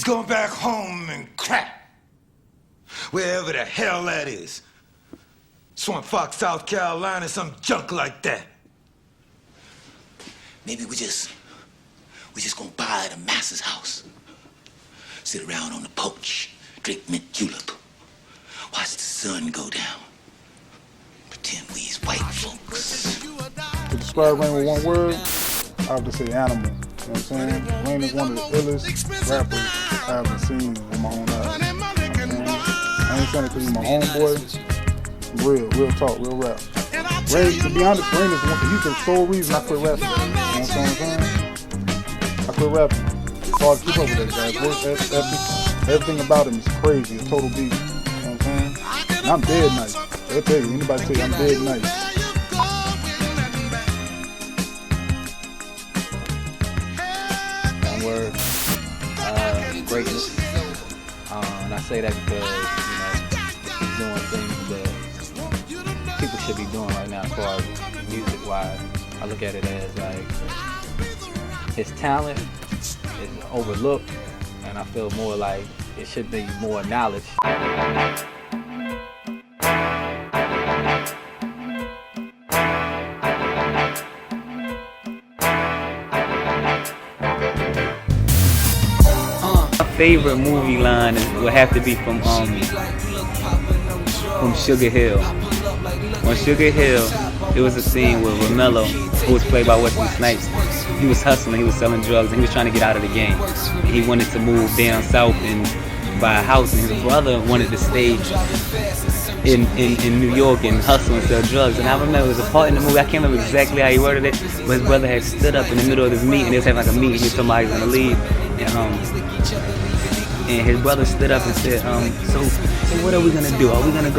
go back home and crack. Wherever the hell that is. Swamp Fox, South Carolina, some junk like that. Maybe we just gonna buy the master's house. Sit around on the porch, drink mint julep. Watch the sun go down. Pretend we is white folks. To describe Rain with one word, I have to say animal. You know what I'm saying? Rain is one of the illest rappers I ever seen with my own eyes. You know what I'm saying? I ain't saying it because he's my homeboy. Real talk, real rap. Rain, to be honest, Rain is he's the sole reason I quit rapping. You know what I'm saying? I quit rapping. It's hard to keep up with that guy. Voice, everything about him is crazy. It's total beat. You know what I'm saying? And I'm dead nice. They'll tell you, anybody tell you I'm dead nice. One word, greatness. And I say that because, he's doing things that people should be doing right now as far as music-wise. I look at it as like his talent is overlooked, and I feel more like it should be more knowledge. My favorite movie line would have to be from Sugar Hill. On Sugar Hill, there was a scene where Romello, who was played by Wesley Snipes, he was hustling, he was selling drugs, and he was trying to get out of the game. He wanted to move down south and buy a house, and his brother wanted to stay in New York and hustle and sell drugs. And I remember there was a part in the movie, I can't remember exactly how he worded it, but his brother had stood up in the middle of this meeting. They was having like a meeting, he told somebody was gonna leave, and his brother stood up and said, so what are we gonna do? Are we gonna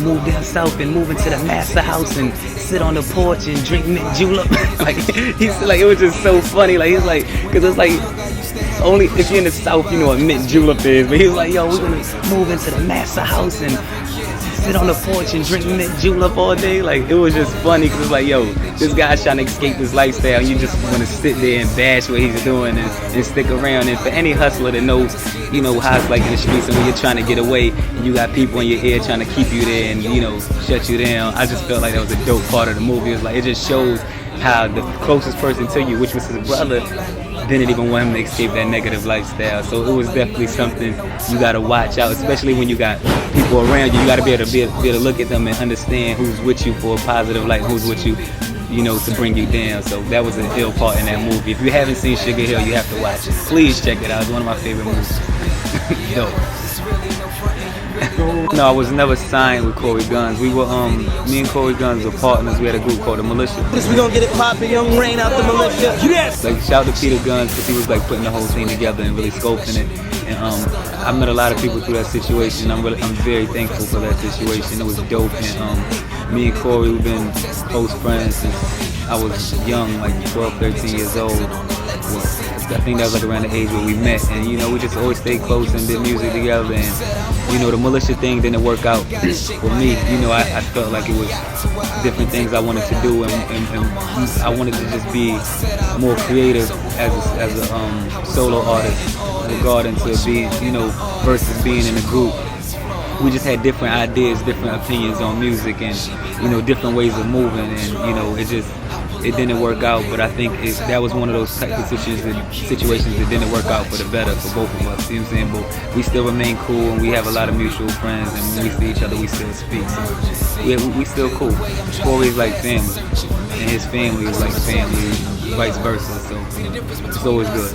move down south and move into the master house and sit on the porch and drink mint julep? Like, he said, like, it was just so funny. Like, he's like, cause it's like, only if you're in the south, you know what mint julep is. But he was like, yo, we're gonna move into the master house and sit on the porch and drink mint julep all day. Like, it was just funny, cause it's like, yo, this guy's trying to escape this lifestyle, and you just want to sit there and bash what he's doing and stick around. And for any hustler that knows, how it's like in the streets, and when you're trying to get away, and you got people in your ear trying to keep you there and shut you down. I just felt like that was a dope part of the movie. It was like, it just shows how the closest person to you, which was his brother, didn't even want him to escape that negative lifestyle. So it was definitely something you gotta watch out, especially when you got people around you. You gotta be able to look at them and understand who's with you for a positive light, who's with you, to bring you down. So that was an ill part in that movie. If you haven't seen Sugar Hill, you have to watch it. Please check it out. It's one of my favorite movies. Dope. No, I was never signed with Cory Gunz. We were, me and Cory Gunz were partners. We had a group called the Militia. We gonna get it poppin', young Rain out the Militia. Yes! Like, shout out to Peter Gunz, because he was like putting the whole thing together and really scoping it. And I met a lot of people through that situation. I'm very thankful for that situation. It was dope. And me and Cory, we've been close friends since I was young, like 12, 13 years old. I think that was like around the age where we met, and we just always stayed close and did music together. And the Militia thing didn't work out for me. I felt like it was different things I wanted to do, and I wanted to just be more creative as a solo artist, regarding to being, versus being in a group. We just had different ideas, different opinions on music, and different ways of moving, and it didn't work out. But I think that was one of those type of situations that didn't work out for the better for both of us. You know what I'm saying? But we still remain cool, and we have a lot of mutual friends, and when we see each other, we still speak. So we still cool. Cory's like family, and his family is like family, vice versa. So it's always good.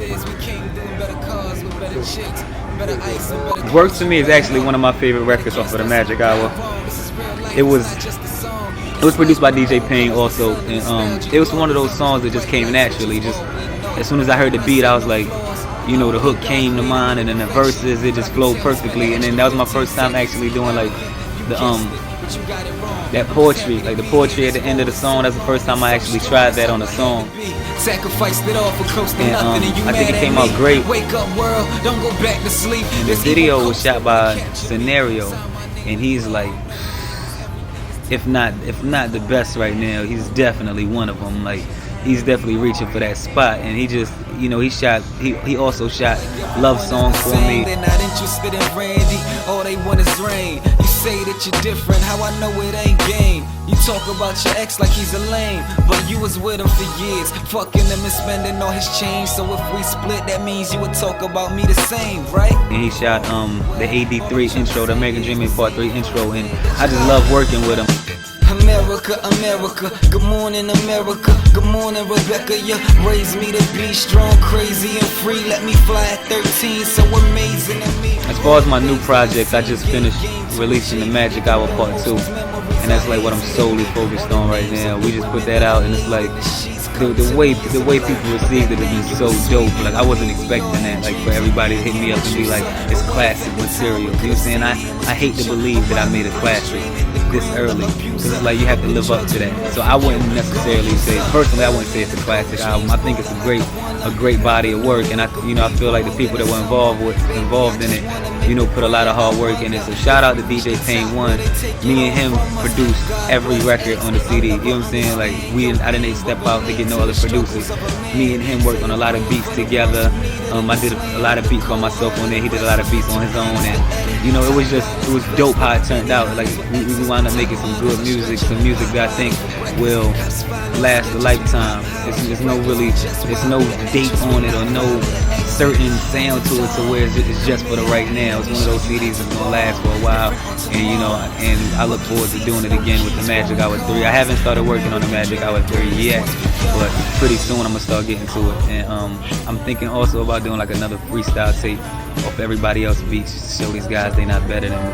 Works to me is actually one of my favorite records off of the Magic Hour. It was produced by DJ Payne also, and it was one of those songs that just came naturally. Just as soon as I heard the beat, I was like, the hook came to mind, and then the verses, it just flowed perfectly. And then that was my first time actually doing like the that poetry, like the poetry at the end of the song. That's the first time I actually tried that on a song. And I think it came out great. And the video was shot by Scenario, and he's like, if not the best right now, he's definitely one of them. Like, he's definitely reaching for that spot. And he just, you know, he also shot love songs for me. They're not interested in Randy, all they want is rain. You say that you're different, how I know it ain't game. You talk about your ex like he's a lame, but you was with him for years, fucking him and spending all his change. So if we split, that means you would talk about me the same, right? And he shot the AD3 intro, the American Dreaming Part 3 intro, and I just love working with him. America, America, good morning America, good morning Rebecca, you raised me to be strong, crazy and free, let me fly at 13, so amazing to me. As far as my new project, I just finished releasing the Magic Hour Part 2, and that's like what I'm solely focused on right now. We just put that out, and it's like the way people received it has been so dope. Like I wasn't expecting that, like for everybody to hit me up and be like, it's classic material. You know what I'm saying? I hate to believe that I made a classic this early, because it's like you have to live up to that. So I wouldn't necessarily say, personally, I wouldn't say it's a classic album. I think it's a great body of work, and I feel like the people that were involved in it, you know, put a lot of hard work in it. So shout out to DJ Pain 1. Me and him produced every record on the CD. You know what I'm saying? Like I didn't step out to get no other producers. Me and him worked on a lot of beats together. I did a lot of beats by myself on there. He did a lot of beats on his own, and you know, it was dope how it turned out. Like we wound up making some good music, some music that I think will last a lifetime. There's no date on it or no certain sound to it to where it's just for the right now. It's one of those CDs that's gonna last for a while, and you know, and I look forward to doing it again with the Magic Hour 3. I haven't started working on the Magic Hour 3 yet, but pretty soon I'm gonna start getting to it. And I'm thinking also about doing like another freestyle tape off everybody else's beats, just to show these guys they not better than me.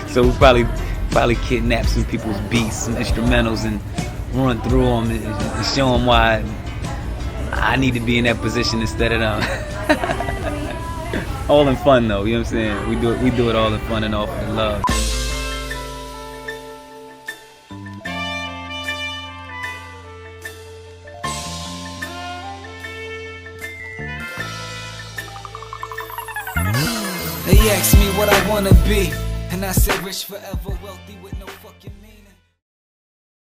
So we'll probably kidnap some people's beats, some instrumentals, and run through them and show them why I need to be in that position instead of them. All in fun though, you know what I'm saying? We do it all in fun and all in love. They asked me what I wanna be, and I said rich forever, wealthy with no fucking me.